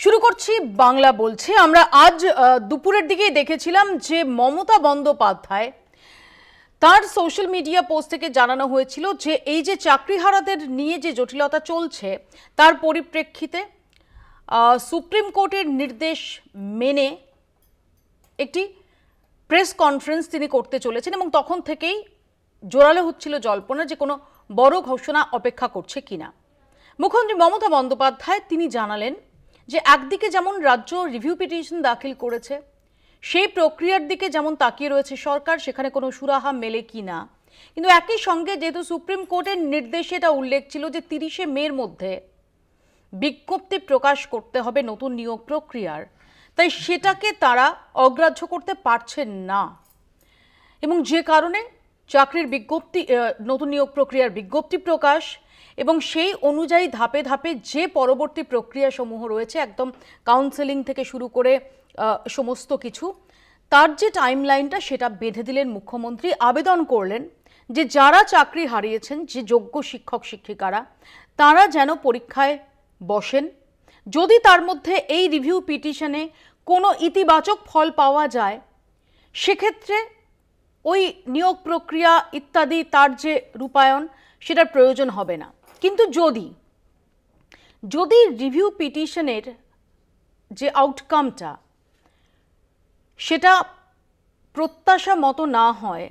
শুরু করছি বাংলা বলছে। আমরা আজ দুপুরের দিকেই দেখেছিলাম যে মমতা বন্দ্যোপাধ্যায় তার সোশ্যাল মিডিয়া পোস্ট থেকে জানানো হয়েছিল যে এই যে চাকরিহারাদের নিয়ে যে জটিলতা চলছে তার পরিপ্রেক্ষিতে সুপ্রিম কোর্টের নির্দেশ মেনে একটি প্রেস কনফারেন্স তিনি করতে চলেছেন এবং তখন থেকেই জোরালো হচ্ছিল জল্পনা যে কোনো বড় ঘোষণা অপেক্ষা করছে কিনা। মুখ্যমন্ত্রী মমতা বন্দ্যোপাধ্যায় তিনি জানালেন যে একদিকে যেমন রাজ্য রিভিউ পিটিশন দাখিল করেছে সেই প্রক্রিয়ার দিকে যেমন তাকিয়ে রয়েছে সরকার, সেখানে কোনো সুরাহা মেলে কিনা, কিন্তু একই সঙ্গে যেহেতু সুপ্রিম কোর্টের নির্দেশে এটা উল্লেখ ছিল যে 30শে মের মধ্যে বিজ্ঞপ্তি প্রকাশ করতে হবে নতুন নিয়োগ প্রক্রিয়ার, তাই সেটাকে তারা অগ্রাহ্য করতে পারছেন না এবং যে কারণে চাকরির বিজ্ঞপ্তি নতুন নিয়োগ প্রক্রিয়ার বিজ্ঞপ্তি প্রকাশ এবং সেই অনুযায়ী ধাপে ধাপে যে পরবর্তী প্রক্রিয়াসমূহ রয়েছে একদম কাউন্সেলিং থেকে শুরু করে সমস্ত কিছু, তার যে টাইমলাইনটা সেটা বেঁধে দিলেন মুখ্যমন্ত্রী। আবেদন করলেন যে যারা চাকরি হারিয়েছেন, যে যোগ্য শিক্ষক শিক্ষিকারা, তারা যেন পরীক্ষায় বসেন। যদি তার মধ্যে এই রিভিউ পিটিশনে কোনো ইতিবাচক ফল পাওয়া যায় সেক্ষেত্রে ওই নিয়োগ প্রক্রিয়া ইত্যাদি তার যে রূপায়ণ সেটার প্রয়োজন হবে না। কিন্তু যদি রিভিউ পিটিশনের যে আউটকামটা সেটা প্রত্যাশা মতো না হয়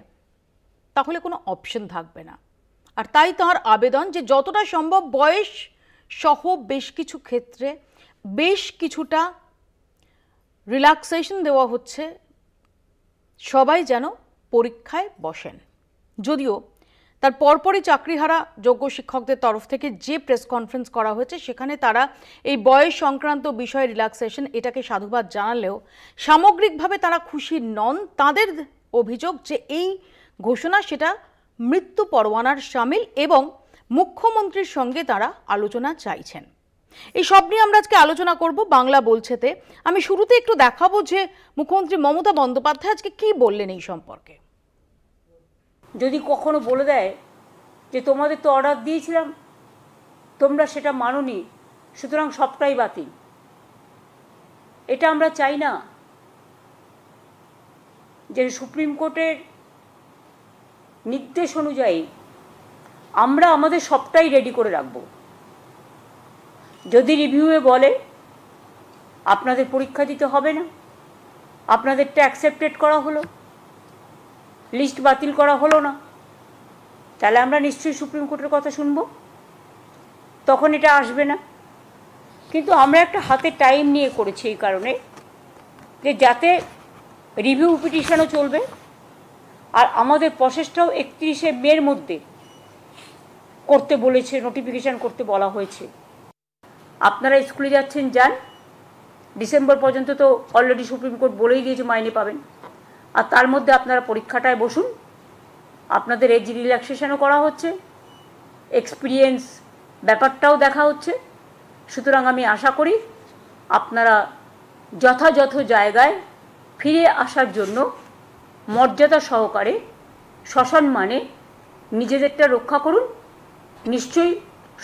তাহলে কোনো অপশন থাকবে না। আর তাই তার আবেদন যে যতটা সম্ভব বয়স সহ বেশ কিছু ক্ষেত্রে বেশ কিছুটা রিল্যাক্সেশন দেওয়া হচ্ছে, সবাই যেন পরীক্ষায় বসেন। যদিও তার পরপরই চাকরিহারা যোগ্য শিক্ষকদের তরফ থেকে যে প্রেস কনফারেন্স করা হয়েছে সেখানে তারা এই বয়স সংক্রান্ত বিষয়ে রিল্যাক্সেশন এটাকে সাধুবাদ জানালেও সামগ্রিকভাবে তারা খুশি নন। তাদের অভিযোগ যে এই ঘোষণা সেটা মৃত্যু পরোয়ানার শামিল এবং মুখ্যমন্ত্রীর সঙ্গে তারা আলোচনা চাইছেন। এই সব নিয়ে আমরা আজকে আলোচনা করব বাংলা বলছেতে। আমি শুরুতে একটু দেখাবো যে মুখ্যমন্ত্রী মমতা বন্দ্যোপাধ্যায় আজকে কি বললেন এই সম্পর্কে। যদি কখনো বলে দেয় যে তোমাদের তো অর্ডার দিয়েছিলাম, তোমরা সেটা মানোনি, সুতরাং সবটাই বাতিল, এটা আমরা চাই না। যে সুপ্রিম কোর্টের নির্দেশ অনুযায়ী আমরা আমাদের সবটাই রেডি করে রাখব। যদি রিভিউয়ে বলে আপনাদের পরীক্ষা দিতে হবে না, আপনাদেরটা অ্যাকসেপ্টেড করা হলো, লিস্ট বাতিল করা হলো না, তাহলে আমরা নিশ্চয়ই সুপ্রিম কোর্টের কথা শুনব, তখন এটা আসবে না। কিন্তু আমরা একটা হাতে টাইম নিয়ে করেছি এই কারণে যে যাতে রিভিউ পিটিশনও চলবে আর আমাদের প্রসেসটাও 31শে মের মধ্যে করতে বলেছে, নোটিফিকেশান করতে বলা হয়েছে। আপনারা স্কুলে যাচ্ছেন যান, ডিসেম্বর পর্যন্ত তো অলরেডি সুপ্রিম কোর্ট বলেই দিয়েছে মাইনে পাবেন, আর তার মধ্যে আপনারা পরীক্ষাটায় বসুন। আপনাদের এজ রিল্যাক্সেশনও করা হচ্ছে, এক্সপিরিয়েন্স ব্যাপারটাও দেখা হচ্ছে। সুতরাং আমি আশা করি আপনারা যথাযথ জায়গায় ফিরে আসার জন্য মর্যাদা সহকারে সসম্মানে নিজেদেরটা রক্ষা করুন। নিশ্চয়ই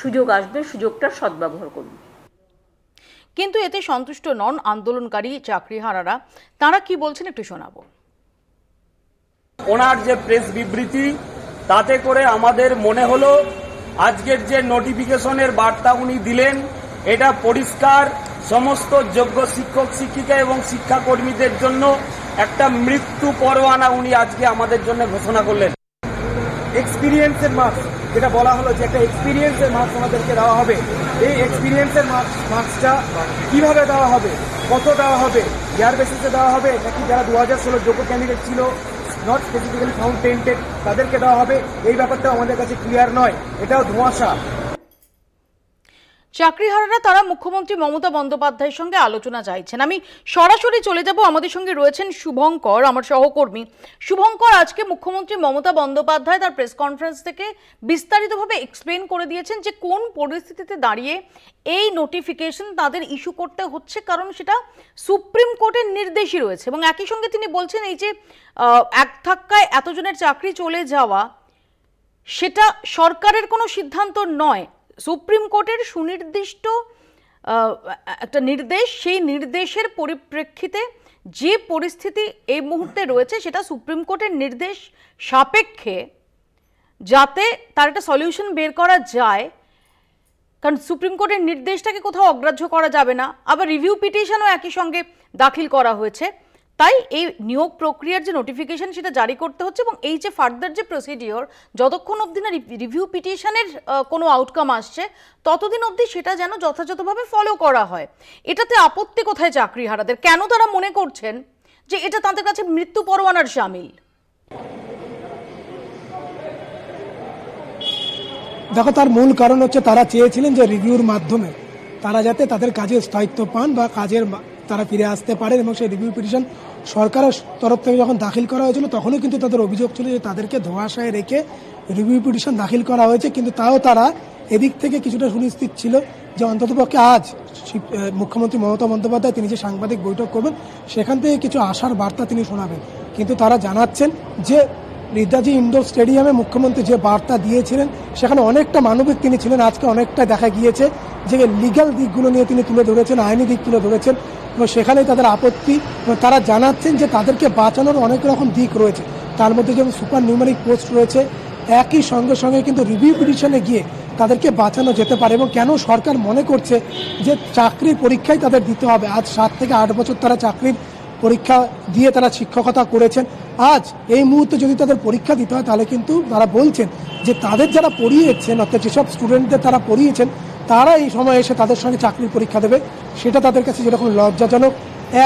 সুযোগ আসবে, সুযোগটার সদ্ব্যবহার করুন। কিন্তু এতে সন্তুষ্ট নন আন্দোলনকারী চাকরিহারারা। তারা কি বলছেন একটু শোনাবো। ওনার যে প্রেস বিবৃতি তাতে করে আমাদের মনে হলো আজকের যে নোটিফিকেশনের বার্তা উনি দিলেন এটা পরিষ্কার সমস্ত যোগ্য শিক্ষক শিক্ষিকা এবং শিক্ষাকর্মীদের জন্য একটা মৃত্যু পরোয়ানা উনি আজকে আমাদের জন্য ঘোষণা করলেন। এক্সপিরিয়েন্সের মার্কস যেটা বলা হলো যে একটা এক্সপিরিয়েন্সের মার্কস আমাদেরকে দেওয়া হবে, এই এক্সপিরিয়েন্সের মার্কসটা কিভাবে দেওয়া হবে, কত দেওয়া হবে, ইয়ার বেসিসে দেওয়া হবে নাকি যারা 2016 যোগ্য ক্যান্ডিডেট ছিল নট স্পেসিফিক্যালি ফাউন্ড টেন্টেড তাদেরকে দেওয়া হবে, এই ব্যাপারটাও আমাদের কাছে ক্লিয়ার নয়, এটাও ধোঁয়াশা। চাকরিহারারা তারা মুখ্যমন্ত্রী মমতা বন্দ্যোপাধ্যায়ের সঙ্গে আলোচনা চাইছেন। আমি সরাসরি চলে যাব, আমাদের সঙ্গে রয়েছেন শুভঙ্কর, আমার সহকর্মী। শুভঙ্কর, আজকে মুখ্যমন্ত্রী মমতা বন্দ্যোপাধ্যায় তার প্রেস কনফারেন্স থেকে বিস্তারিতভাবে এক্সপ্লেন করে দিয়েছেন যে কোন পরিস্থিতিতে দাঁড়িয়ে এই নোটিফিকেশন তাদের ইস্যু করতে হচ্ছে, কারণ সেটা সুপ্রিম কোর্টের নির্দেশই রয়েছে। এবং একই সঙ্গে তিনি বলছেন এই যে এক ধাক্কায় এতজনের চাকরি চলে যাওয়া সেটা সরকারের কোনো সিদ্ধান্ত নয়, সুপ্রিম কোর্টের সুনির্দিষ্ট একটা নির্দেশ, সেই নির্দেশের পরিপ্রেক্ষিতে যে পরিস্থিতি এই মুহূর্তে রয়েছে সেটা সুপ্রিম কোর্টের নির্দেশ সাপেক্ষে যাতে তার একটা সলিউশন বের করা যায়, কারণ সুপ্রিম কোর্টের নির্দেশটাকে কোথাও অগ্রাহ্য করা যাবে না। আবার রিভিউ পিটিশনও একই সঙ্গে দাখিল করা হয়েছে, তাই এই নিয়োগ প্রক্রিয়ার যে নোটিফিকেশন সেটা জারি করতে হচ্ছে এবং এই যে ফার্দার যে প্রসিডিওর, যতক্ষণ অবধি না রিভিউ পিটিশনের কোনো আউটকাম আসছে ততদিন অবধি সেটা যেন যথাযথভাবে ফলো করা হয়। এটাতে আপত্তি কোথায় চাকরিহারাদের? কেন তারা মনে করছেন যে এটা তাদের কাছে মৃত্যু পরোয়ানার শামিল? দেখো, তার মূল কারণ হচ্ছে তারা চেয়েছিলেন যে রিভিউর মাধ্যমে তারা যাতে তাদের কাজের স্থায়িত্ব পান বা কাজের তারা ফিরে আসতে পারেন, এবং সেই রিভিউ পিটিশন সরকারের তরফ থেকে যখন দাখিল করা হয়েছিল তখনও কিন্তু তাদের অভিযোগ ছিল যে তাদেরকে ধোঁয়াশায় রেখে রিভিউ পিটিশন দাখিল করা হয়েছে। কিন্তু তাও তারা এদিক থেকে কিছুটা সুনিশ্চিত ছিল যে অন্ততপক্ষে আজ মুখ্যমন্ত্রী মমতা বন্দ্যোপাধ্যায় তিনি যে সাংবাদিক বৈঠক করবেন সেখান থেকে কিছু আশার বার্তা তিনি শোনাবেন। কিন্তু তারা জানাচ্ছেন যে নেতাজি ইন্ডোর স্টেডিয়ামে মুখ্যমন্ত্রী যে বার্তা দিয়েছিলেন সেখানে অনেকটা মানবিক তিনি ছিলেন। আজকে অনেকটা দেখা গিয়েছে যে লিগ্যাল দিকগুলো নিয়ে তিনি তুলে ধরেছেন, আইনি দিক তুলে ধরেছেন, এবং সেখানেই তাদের আপত্তি। তারা জানাচ্ছেন যে তাদেরকে বাঁচানোর অনেক রকম দিক রয়েছে, তার মধ্যে যেমন সুপার নিউমেরিক পোস্ট রয়েছে, একই সঙ্গে সঙ্গে কিন্তু রিভিউ পিটিশনে গিয়ে তাদেরকে বাঁচানো যেতে পারে। এবং কেন সরকার মনে করছে যে চাকরির পরীক্ষাই তাদের দিতে হবে? আজ 7 থেকে 8 বছর তারা চাকরির পরীক্ষা দিয়ে তারা শিক্ষকতা করেছেন। আজ এই মুহূর্তে যদি তাদের পরীক্ষা দিতে হয় তাহলে কিন্তু তারা বলছেন যে তাদের যারা পড়িয়েছেন, অর্থাৎ যেসব স্টুডেন্টদের তারা পড়িয়েছেন তারা এই সময় এসে তাদের সঙ্গে চাকরির পরীক্ষা দেবে, সেটা তাদের কাছে যেরকম লজ্জাজনক।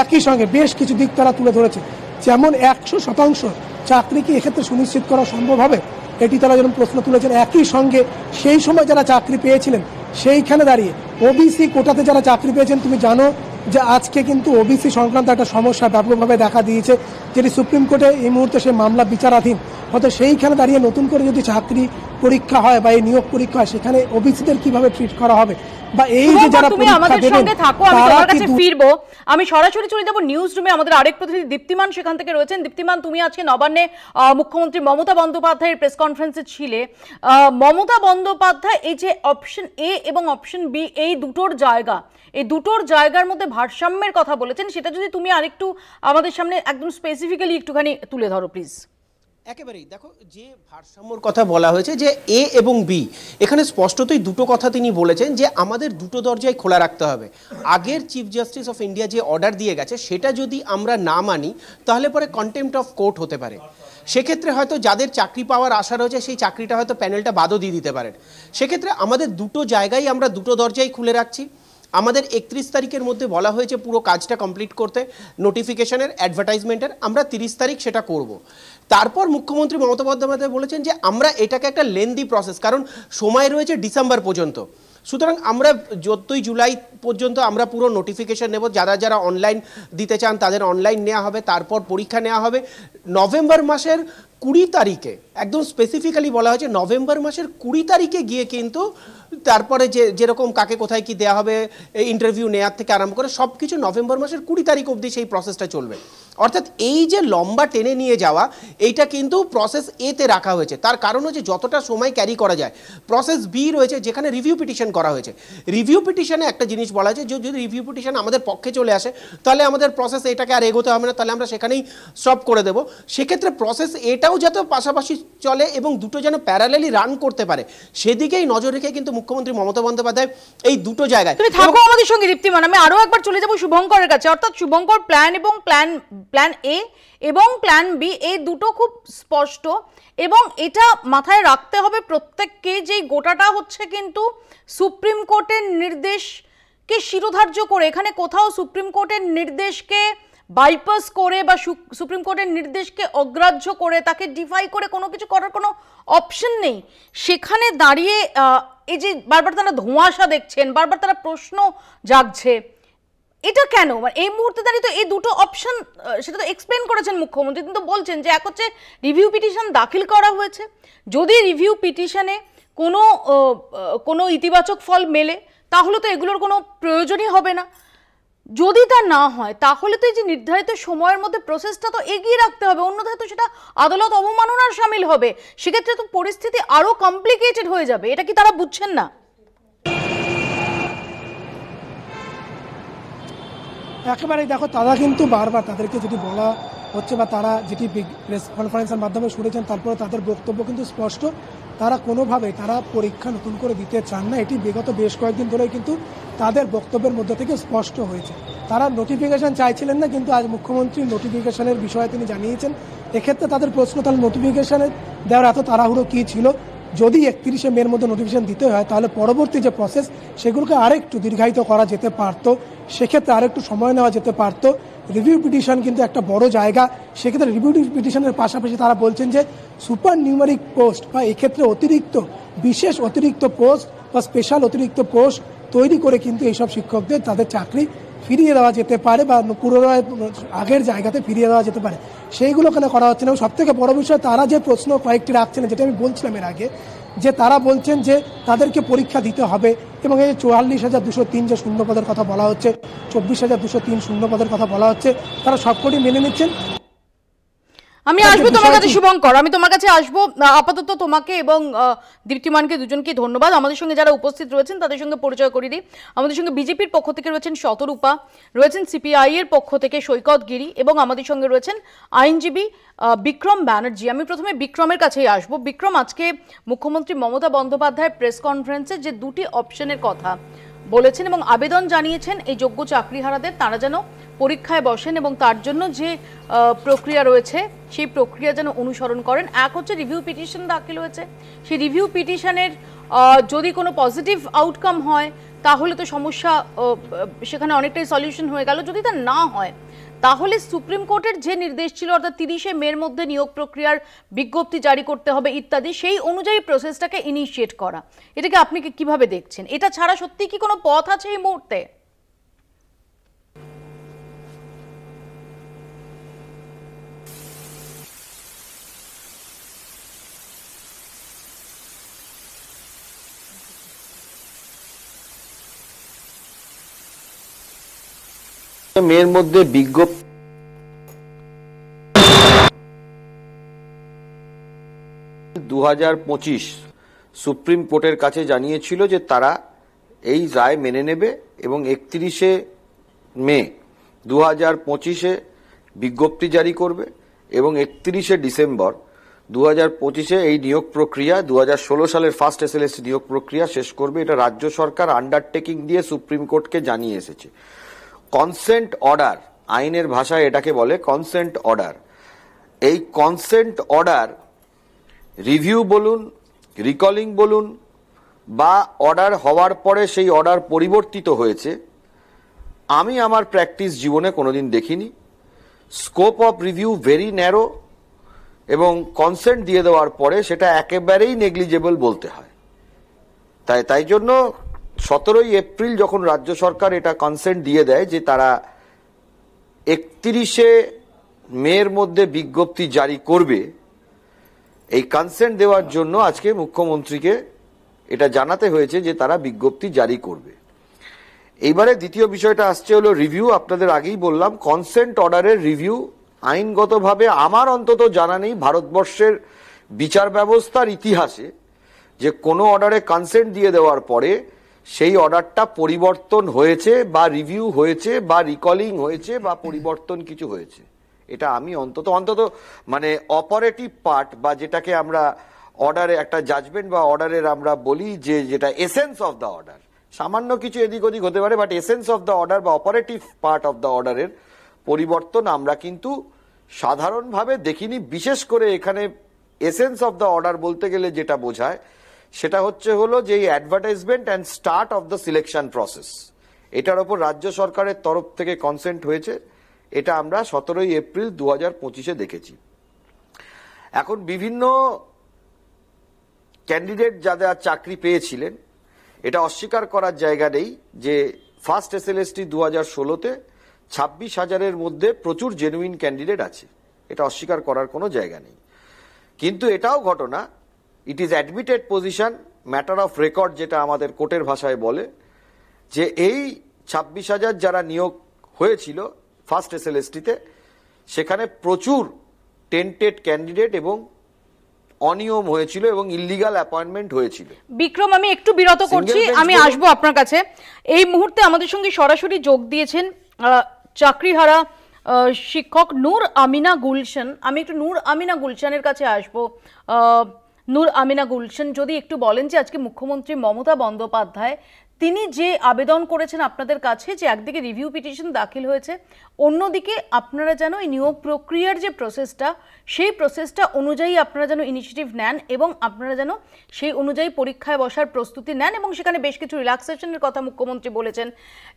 একই সঙ্গে বেশ কিছু দিক তারা তুলে ধরেছে, যেমন 100% চাকরি কি এক্ষেত্রে সুনিশ্চিত করা সম্ভব হবে, এটি তারা যেরকম প্রশ্ন তুলেছেন। একই সঙ্গে সেই সময় যারা চাকরি পেয়েছিলেন সেইখানে দাঁড়িয়ে ওবিসি কোটাতে যারা চাকরি পেয়েছেন, তুমি জানো যে আজকে কিন্তু ওবিসি সংক্রান্ত একটা সমস্যা ব্যাপকভাবে দেখা দিয়েছে, যেটি সুপ্রিম কোর্টে এই মুহূর্তে সেই মামলা বিচারাধীন। হয়তো সেইখানে দাঁড়িয়ে নতুন করে যদি চাকরি পরীক্ষা হয় বা এই নিয়োগ পরীক্ষা হয় সেখানে ওবিসিদের কিভাবে ট্রিট করা হবে, বা এই যে যারা পরীক্ষা দেবেন তারা কাছে ফিরবো। আমি সরাসরি চলে যাব নিউজ রুমে, আমাদের আরেক প্রতিনিধি দীপ্তিমান সেখান থেকে রয়েছেন। দীপ্তিমান, তুমি আজকে নবান্নে মুখ্যমন্ত্রী মমতা বন্দ্যোপাধ্যায়ের প্রেস কনফারেন্সে ছিলে। মমতা বন্দ্যোপাধ্যায় এই যে অপশন এ এবং অপশন বি এই দুটোর জায়গার মধ্যে ভারসাম্যের কথা বলেছেন, সেটা যদি তুমি আরেকটু আমাদের সামনে একদম স্পেসিফিক্যালি একটুখানি তুলে ধরো প্লিজ। একেবারেই দেখো, যে ভারসাম্যর কথা বলা হয়েছে যে এ এবং বি, এখানে স্পষ্টতই দুটো কথা তিনি বলেছেন যে আমাদের দুটো দরজায় খোলা রাখতে হবে। আগের চিফ জাস্টিস অফ ইন্ডিয়া যে অর্ডার দিয়ে গেছে সেটা যদি আমরা না মানি তাহলে পরে কন্টেম্প্ট অফ কোর্ট হতে পারে। সেক্ষেত্রে হয়তো যাদের চাকরি পাওয়ার আশা রয়েছে সেই চাকরিটা হয়তো প্যানেলটা বাদও দিয়ে দিতে পারেন। সেক্ষেত্রে আমাদের দুটো জায়গায় আমরা দুটো দরজাই খুলে রাখছি। আমাদের 31 তারিখের মধ্যে বলা হয়েছে পুরো কাজটা কমপ্লিট করতে, নোটিফিকেশনের, অ্যাডভার্টাইজমেন্টের। আমরা 30 তারিখ সেটা করব। তারপর মুখ্যমন্ত্রী মমতা বন্দ্যোপাধ্যায় বলেছেন যে আমরা এটাকে একটা লেন্দি প্রসেস, কারণ সময় রয়েছে ডিসেম্বর পর্যন্ত, সুতরাং আমরা 14 জুলাই পর্যন্ত আমরা পুরো নোটিফিকেশন নেব। যারা যারা অনলাইন দিতে চান তাদের অনলাইন নেওয়া হবে, তারপর পরীক্ষা নেওয়া হবে। নভেম্বর মাসের 20 তারিখে, একদম স্পেসিফিক্যালি বলা হয়েছে নভেম্বর মাসের 20 তারিখে গিয়ে কিন্তু তারপরে যেরকম কাকে কোথায় কি দেওয়া হবে, ইন্টারভিউ নেওয়ার থেকে আরম্ভ করে সব কিছু নভেম্বর মাসের 20 তারিখ অবধি সেই প্রসেসটা চলবে। অর্থাৎ এই যে লম্বা টেনে নিয়ে যাওয়া, এইটা কিন্তু প্রসেস এতে রাখা হয়েছে। তার কারণ হচ্ছে যতটা সময় ক্যারি করা যায়। প্রসেস বি রয়েছে যেখানে রিভিউ পিটিশন করা হয়েছে। রিভিউ পিটিশনে একটা জিনিস বলা হয়েছে, যদি রিভিউ পিটিশন আমাদের পক্ষে চলে আসে তাহলে আমাদের প্রসেস এটাকে আর এগোতে হবে না, তাহলে আমরা সেখানেই স্টপ করে দেবো। সেক্ষেত্রে প্রসেস এটাও যাতে পাশাপাশি চলে এবং দুটো যেন প্যারালালি রান করতে পারে সেদিকেই নজর রেখে কিন্তু মুখ্যমন্ত্রী মমতা বন্দ্যোপাধ্যায় এই দুটো জায়গায়। তুমি থাকো আমাদের সঙ্গে দীপ্তিমান, আমি আরো একবার চলে যাব শুভঙ্করের কাছে। অর্থাৎ শুভঙ্কর, প্ল্যান এবং প্ল্যান এ এবং প্ল্যান বি এই দুটো খুব স্পষ্ট, এবং এটা মাথায় রাখতে হবে প্রত্যেককে যে গোটাটা হচ্ছে কিন্তু সুপ্রিম কোর্টের নির্দেশকে শিরোধার্য করে, এখানে কোথাও সুপ্রিম কোর্টের নির্দেশকে বাইপাস করে বা সুপ্রিম কোর্টের নির্দেশকে অগ্রাহ্য করে তাকে ডিফাই করে কোনো কিছু করার কোনো অপশন নেই। সেখানে দাঁড়িয়ে এই যে বারবার তারা ধোঁয়াশা দেখছেন, বারবার তারা প্রশ্ন জাগছে, এটা কেন? মানে এই মুহূর্তে দাঁড়িয়ে তো এই দুটো অপশন সেটা তো এক্সপ্লেন করেছেন মুখ্যমন্ত্রী, কিন্তু বলছেন যে এক হচ্ছে রিভিউ পিটিশন দাখিল করা হয়েছে, যদি রিভিউ পিটিশনে কোনো ইতিবাচক ফল মেলে তাহলে তো এগুলোর কোনো প্রয়োজনই হবে না। যদি তা না হয় তাহলে তো এই যে নির্ধারিত সময়ের মধ্যে প্রসেসটা তো এগিয়ে রাখতে হবে, অন্যথায় তো সেটা আদালত অবমাননার শামিল হবে। সেক্ষেত্রে তো পরিস্থিতি আরো কমপ্লিকেটেড হয়ে যাবে। এটা কি তারা বুঝছেন না? একেবারেই দেখো, তারা কিন্তু বারবার তাদেরকে যেটি বলা হচ্ছে বা তারা যেটি প্রেস কনফারেন্সের মাধ্যমে শুনেছেন, তারপরে তাদের বক্তব্য কিন্তু স্পষ্ট, তারা কোনোভাবেই তারা পরীক্ষা নতুন করে দিতে চান না। এটি বিগত বেশ কয়েকদিন ধরেই কিন্তু তাদের বক্তব্যের মধ্যে থেকে স্পষ্ট হয়েছে। তারা নোটিফিকেশন চাইছিলেন না, কিন্তু আজ মুখ্যমন্ত্রী নোটিফিকেশনের বিষয়ে তিনি জানিয়েছেন। এক্ষেত্রে তাদের প্রশ্ন, তাহলে নোটিফিকেশনে দেওয়ার এত তাড়াহুড়ো কী ছিল? যদি 31শে মের মধ্যে নোটিফিকেশন দিতে হয়, তাহলে পরবর্তী যে প্রসেস সেগুলোকে আরেকটু দীর্ঘায়িত করা যেতে পারত, সেক্ষেত্রে আরেকটু সময় নেওয়া যেতে পারত। রিভিউ পিটিশন কিন্তু একটা বড় জায়গা, সেক্ষেত্রে রিভিউ পিটিশনের পাশাপাশি তারা বলছেন যে সুপার নিউমারিক পোস্ট বা এক্ষেত্রে অতিরিক্ত বিশেষ অতিরিক্ত পোস্ট বা স্পেশাল অতিরিক্ত পোস্ট তৈরি করে কিন্তু এইসব শিক্ষকদের তাদের চাকরি ফিরিয়ে দেওয়া যেতে পারে বা পুনরায় আগের জায়গাতে ফিরিয়ে দেওয়া যেতে পারে, সেইগুলো কেন করা হচ্ছে না। এবং সবথেকে বড় বিষয়, তারা যে প্রশ্ন কয়েকটি রাখছেন, যেটা আমি বলছিলাম এর আগে, যে তারা বলছেন যে তাদেরকে পরীক্ষা দিতে হবে এবং এই 44,203 যে শূন্যপদের কথা বলা হচ্ছে, 24,203 শূন্যপদের কথা বলা হচ্ছে, তারা সবকটি মেনে নিচ্ছেন। আমি আসবো তোমার কাছে শুভঙ্কর, আমি তোমার কাছে আসবো। আপাতত তোমাকে এবং দীপ্তিমানকে দুজনকে ধন্যবাদ। আমাদের সঙ্গে যারা উপস্থিত রয়েছেন তাদের সঙ্গে পরিচয় করিয়ে দিই। আমাদের সঙ্গে বিজেপির পক্ষ থেকে রয়েছেন শতরূপা, রয়েছেন সিপিআই এর পক্ষ থেকে সৈকত গিরি এবং আমাদের সঙ্গে রয়েছেন আইনজীবী বিক্রম ব্যানার্জি। আমি প্রথমে বিক্রমের কাছেই আসবো। বিক্রম, আজকে মুখ্যমন্ত্রী মমতা বন্দ্যোপাধ্যায় প্রেস কনফারেন্সে যে দুটি অপশনের কথা বলেছেন এবং আবেদন জানিয়েছেন এই যোগ্য চাকরিহারাদের, তারা যেন পরীক্ষায় বসেন এবং তার জন্য যে প্রক্রিয়া রয়েছে সেই প্রক্রিয়া যেন অনুসরণ করেন। এক হচ্ছে রিভিউ পিটিশন দাখিল হয়েছে, সেই রিভিউ পিটিশনের যদি কোনো পজিটিভ আউটকাম হয় তাহলে তো সমস্যা সেখানে অনেকটাই সলিউশন হয়ে গেল। যদি তা না হয় তাহলে সুপ্রিম কোর্টের যে নির্দেশ ছিল, অর্থাৎ 30শে মের মধ্যে নিয়োগ প্রক্রিয়ার বিজ্ঞপ্তি জারি করতে হবে ইত্যাদি, সেই অনুযায়ী প্রসেসটাকে ইনিশিয়েট করা, এটাকে আপনি কিভাবে দেখছেন? এটা ছাড়া সত্যি কি কোনো পথ আছে এই মুহূর্তে? মেয়ের মধ্যে বিজ্ঞপ্তি 2025 সুপ্রিম কোর্টের কাছে জানিয়েছিল যে তারা এই রায় মেনে নেবে এবং 31শে মে 2025-এ বিজ্ঞপ্তি জারি করবে এবং 31শে ডিসেম্বর 2025-এ এই নিয়োগ প্রক্রিয়া 2016 সালের ফার্স্ট এসএলএসটি নিয়োগ প্রক্রিয়া শেষ করবে। এটা রাজ্য সরকার আন্ডারটেকিং দিয়ে সুপ্রিম কোর্টকে জানিয়ে এসেছে। কনসেন্ট অর্ডার, আইনের ভাষায় এটাকে বলে কনসেন্ট অর্ডার। এই কনসেন্ট অর্ডার রিভিউ বলুন, রিকলিং বলুন বা অর্ডার হওয়ার পরে সেই অর্ডার পরিবর্তিত হয়েছে, আমি আমার প্র্যাকটিস জীবনে কোনোদিন দেখিনি। Scope of review very narrow এবং কনসেন্ট দিয়ে দেওয়ার পরে সেটা একেবারেই নেগলিজেবল বলতে হয়। তাই জন্য 17ই এপ্রিল যখন রাজ্য সরকার এটা কনসেন্ট দিয়ে দেয় যে তারা 31শে মের মধ্যে বিজ্ঞপ্তি জারি করবে, এই কনসেন্ট দেওয়ার জন্য আজকে মুখ্যমন্ত্রীকে এটা জানাতে হয়েছে যে তারা বিজ্ঞপ্তি জারি করবে। এইবারে দ্বিতীয় বিষয়টা আসছে হলো রিভিউ। আপনাদের আগেই বললাম, কনসেন্ট অর্ডারের রিভিউ আইনগতভাবে আমার অন্তত জানা নেই ভারতবর্ষের বিচার ব্যবস্থার ইতিহাসে যে কোনো অর্ডারে কনসেন্ট দিয়ে দেওয়ার পরে সেই অর্ডারটা পরিবর্তন হয়েছে বা রিভিউ হয়েছে বা রিকলিং হয়েছে বা পরিবর্তন কিছু হয়েছে। এটা আমি অন্তত মানে অপারেটিভ পার্ট বা যেটাকে আমরা অর্ডারে একটা জাজমেন্ট বা অর্ডারের আমরা বলি যে যেটা এসেন্স অফ দ্য অর্ডার, সামান্য কিছু এদিক ওদিক হতে পারে, but essence of the order বা অপারেটিভ পার্ট অফ দ্য অর্ডারের পরিবর্তন আমরা কিন্তু সাধারণভাবে দেখিনি। বিশেষ করে এখানে এসেন্স অফ দ্য অর্ডার বলতে গেলে যেটা বোঝায় সেটা হলো যে advertisement and start of the selection process, এটার ওপর রাজ্য সরকারের তরফ থেকে কনসেন্ট হয়েছে। এটা আমরা 17ই এপ্রিল 2025-এ দেখেছি। এখন বিভিন্ন ক্যান্ডিডেট যারা চাকরি পেয়েছিলেন, এটা অস্বীকার করার জায়গা নেই যে ফার্স্ট এসএলএসটি 2016-তে 26,000-এর মধ্যে প্রচুর জেনুইন ক্যান্ডিডেট আছে, এটা অস্বীকার করার কোনো জায়গা নেই। কিন্তু এটাও ঘটনা, it is admitted position, matter of record যেটা আমাদের কোর্টের ভাষায় বলে, যে এই 26,000 যারা নিয়োগ হয়েছিল ফার্স্ট এসএলএসটিতে, সেখানে প্রচুর টেন্টেড ক্যান্ডিডেট এবং অনিয়ম হয়েছিল এবং ইল্লিগাল অ্যাপয়েন্টমেন্ট হয়েছিল। বিক্রম, আমি একটু বিরত করছি, আমি আসবো আপনার কাছে। এই মুহূর্তে আমাদের সঙ্গে সরাসরি যোগ দিয়েছেন চাকরিহারা শিক্ষক নূর আমিনা গুলশান, আমি একটু নূর আমিনা গুলশানের কাছে আসবো। নূর আমিনা গুলশান, যদি একটু বলেন যে আজকে মুখ্যমন্ত্রী মমতা বন্দ্যোপাধ্যায় তিনি যে আবেদন করেছেন আপনাদের কাছে, যে একদিকে রিভিউ পিটিশন দাখিল হয়েছে, অন্যদিকে আপনারা যেন এই নিয়োগ প্রক্রিয়ার যে প্রসেসটা, সেই প্রসেসটা অনুযায়ী আপনারা যেন ইনিশিয়েটিভ নেন এবং আপনারা যেন সেই অনুযায়ী পরীক্ষায় বসার প্রস্তুতি নেন, এবং সেখানে বেশ কিছু রিল্যাক্সেশনের কথা মুখ্যমন্ত্রী বলেছেন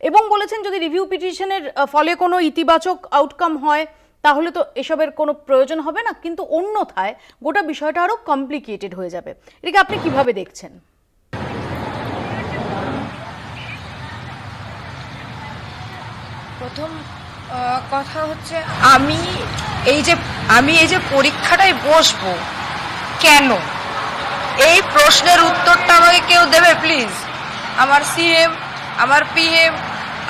এবং বলেছেন যদি রিভিউ পিটিশনের ফলে কোনো ইতিবাচক আউটকাম হয় তাহলে তো এসবের কোনো প্রয়োজন হবে না, কিন্তু অন্যথায় গোটা বিষয়টা আরও কমপ্লিকেটেড হয়ে যাবে। এটাকে আপনি কিভাবে দেখছেন? প্রথম কথা হচ্ছে আমি এই যে পরীক্ষাটায় বসবো কেন, এই প্রশ্নের উত্তরটা আমাকে কেউ দেবে প্লিজ? আমার সিএম, আমার পিএম,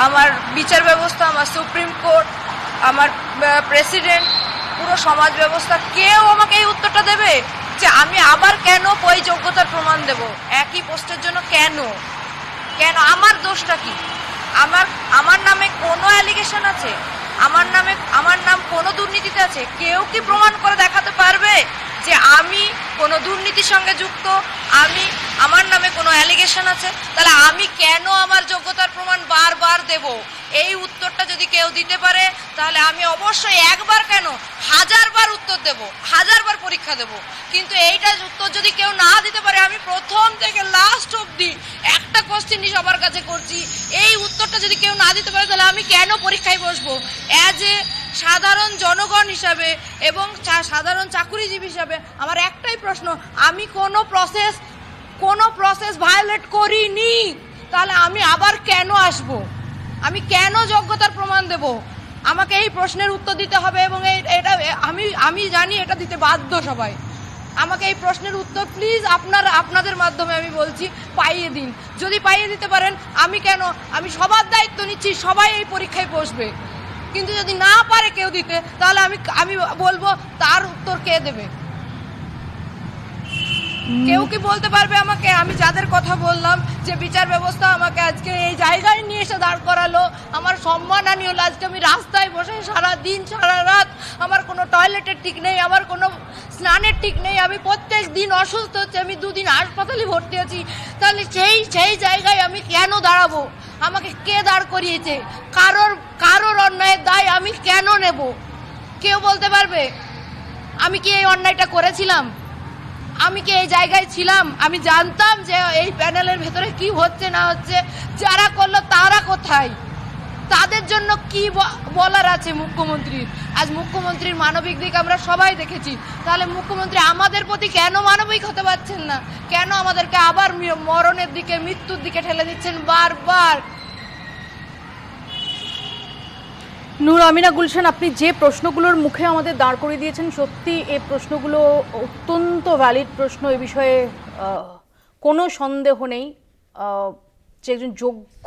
আমার বিচার ব্যবস্থা, আমার সুপ্রিম কোর্ট, আমার প্রেসিডেন্ট, পুরো সমাজ ব্যবস্থা, কেউ আমাকে এই উত্তরটা দেবে যে আমি আবার কেন ওই যোগ্যতার প্রমাণ দেব একই পোস্টের জন্য? কেন কেন আমার দোষটা কি? আমার নামে কোনো অ্যালিগেশন আছে? আমার নাম কোনো দুর্নীতিতে আছে? কেউ কি প্রমাণ করে দেখাতে পারবে যে আমি কোনো দুর্নীতির সঙ্গে যুক্ত, আমার নামে কোনো অ্যালিগেশন আছে? তাহলে আমি কেন আমার যোগ্যতার প্রমাণ বারবার দেব? এই উত্তরটা যদি কেউ দিতে পারে তাহলে আমি অবশ্যই একবার কেন 1000 বার উত্তর দেব, 1000 বার পরীক্ষা দেব। কিন্তু এইটা উত্তর যদি কেউ না দিতে পারে, আমি প্রথম থেকে লাস্ট অবধি একটা কোশ্চেনই সবার কাছে করছি, এই উত্তরটা যদি কেউ না দিতে পারে তাহলে আমি কেন পরীক্ষায় বসবো? অ্যাজ এ সাধারণ জনগণ হিসাবে এবং সাধারণ চাকুরিজীবী হিসাবে আমার একটাই প্রশ্ন, আমি কোনো প্রসেস ভায়োলেট করিনি, তাহলে আমি আবার কেন আসব? আমি কেন যোগ্যতার প্রমাণ দেব? আমাকে এই প্রশ্নের উত্তর দিতে হবে এবং এটা আমি জানি এটা দিতে বাধ্য সবাই। আমাকে এই প্রশ্নের উত্তর প্লিজ আপনাদের মাধ্যমে আমি বলছি পাইয়ে দিন। যদি পাইয়ে দিতে পারেন আমি সবার দায়িত্ব নিচ্ছি, সবাই এই পরীক্ষায় বসবে। কিন্তু যদি না পারে কেউ দিতে তাহলে আমি বলবো তার উত্তর কে দেবে? কেউ কি বলতে পারবে আমাকে? আমি যাদের কথা বললাম যে বিচার ব্যবস্থা আমাকে আজকে এই জায়গায় নিয়ে এসে দাঁড় করালো, আমার সম্মানহানি হলো, আজকে আমি রাস্তায় বসে সারা দিন সারা রাত, আমার কোনো টয়লেটের ঠিক নেই, আমার কোনো স্নানের ঠিক নেই, আমি প্রত্যেক দিন অসুস্থ হচ্ছে, আমি 2 দিন হাসপাতালে ভর্তি আছি, তাহলে সেই জায়গায় আমি কেন দাঁড়াবো? আমাকে কে দাঁড় করিয়েছে? কারোর অন্যায়ের দায় আমি কেন নেব? কেউ বলতে পারবে? আমি কি এই অন্যায়টা করেছিলাম? আমি কি এই জায়গায় ছিলাম? আমি জানতাম যে এই প্যানেলের ভেতরে কি হচ্ছে না হচ্ছে? যারা করলো তারা কোথায়? তাদের জন্য কি বলার আছে মুখ্যমন্ত্রীর? আজ মুখ্যমন্ত্রীর মানবিক দিক আমরা সবাই দেখেছি, তাহলে মুখ্যমন্ত্রী আমাদের প্রতি কেন মানবিক হতে পারছেন না? কেন আমাদেরকে আবার মরণের দিকে, মৃত্যুর দিকে ঠেলে দিচ্ছেন বারবার? নূর আমিনা গুলশান, আপনি যে প্রশ্নগুলোর মুখে আমাদের দাঁড় করিয়ে দিয়েছেন, সত্যি এই প্রশ্নগুলো অত্যন্ত ভ্যালিড প্রশ্ন। এ বিষয়ে কোনো সন্দেহ নেই যে একজন যোগ্য